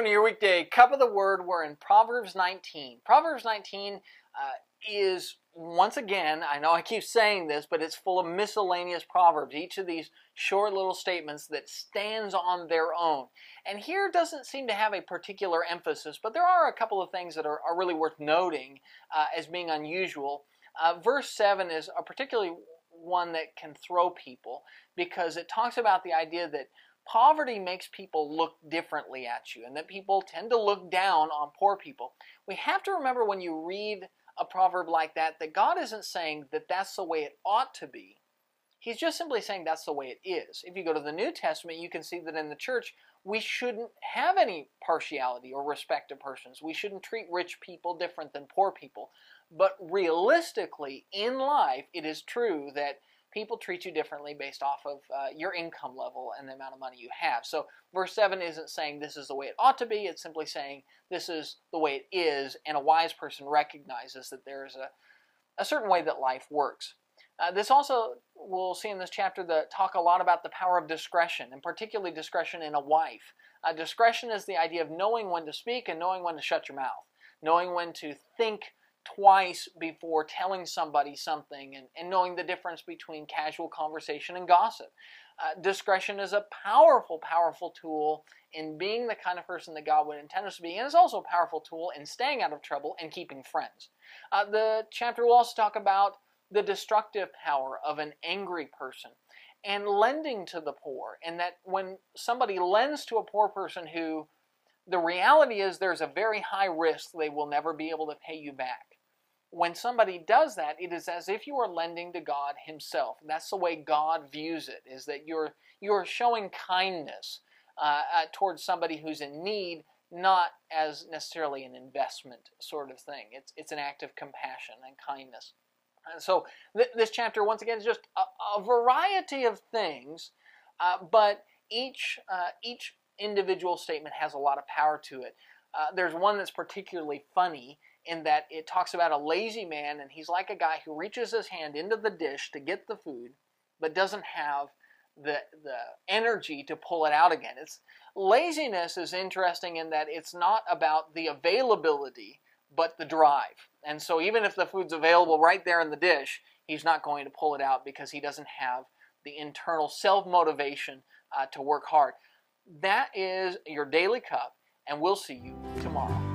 to your weekday Cup of the Word. We're in Proverbs 19. Proverbs 19 is, once again, I know I keep saying this, but it's full of miscellaneous proverbs. Each of these short little statements that stands on their own. And here doesn't seem to have a particular emphasis, but there are a couple of things that are really worth noting as being unusual. Verse 7 is a particularly one that can throw people because it talks about the idea that poverty makes people look differently at you and that people tend to look down on poor people. We have to remember when you read a proverb like that God isn't saying that that's the way it ought to be. He's just simply saying that's the way it is. If you go to the New Testament, you can see that in the church, we shouldn't have any partiality or respect of persons. We shouldn't treat rich people different than poor people. But realistically, in life, it is true that people treat you differently based off of your income level and the amount of money you have. So verse 7 isn't saying this is the way it ought to be. It's simply saying this is the way it is, and a wise person recognizes that there is a certain way that life works. This also, we'll see in this chapter, talk a lot about the power of discretion, and particularly discretion in a wife. Discretion is the idea of knowing when to speak and knowing when to shut your mouth, knowing when to think twice before telling somebody something, and knowing the difference between casual conversation and gossip. Discretion is a powerful, powerful tool in being the kind of person that God would intend us to be, and it's also a powerful tool in staying out of trouble and keeping friends. The chapter will also talk about the destructive power of an angry person and lending to the poor, and that when somebody lends to a poor person who the reality is there's a very high risk they will never be able to pay you back. When somebody does that, it is as if you are lending to God Himself. And that's the way God views it, is that you're showing kindness towards somebody who's in need, not as necessarily an investment sort of thing. It's an act of compassion and kindness. And so this chapter, once again, is just a variety of things, but each individual statement has a lot of power to it. There's one that's particularly funny in that it talks about a lazy man, and he's like a guy who reaches his hand into the dish to get the food, but doesn't have the energy to pull it out again. Laziness is interesting in that it's not about the availability, but the drive. And so even if the food's available right there in the dish, he's not going to pull it out because he doesn't have the internal self-motivation to work hard. That is your Daily Cup, and we'll see you tomorrow.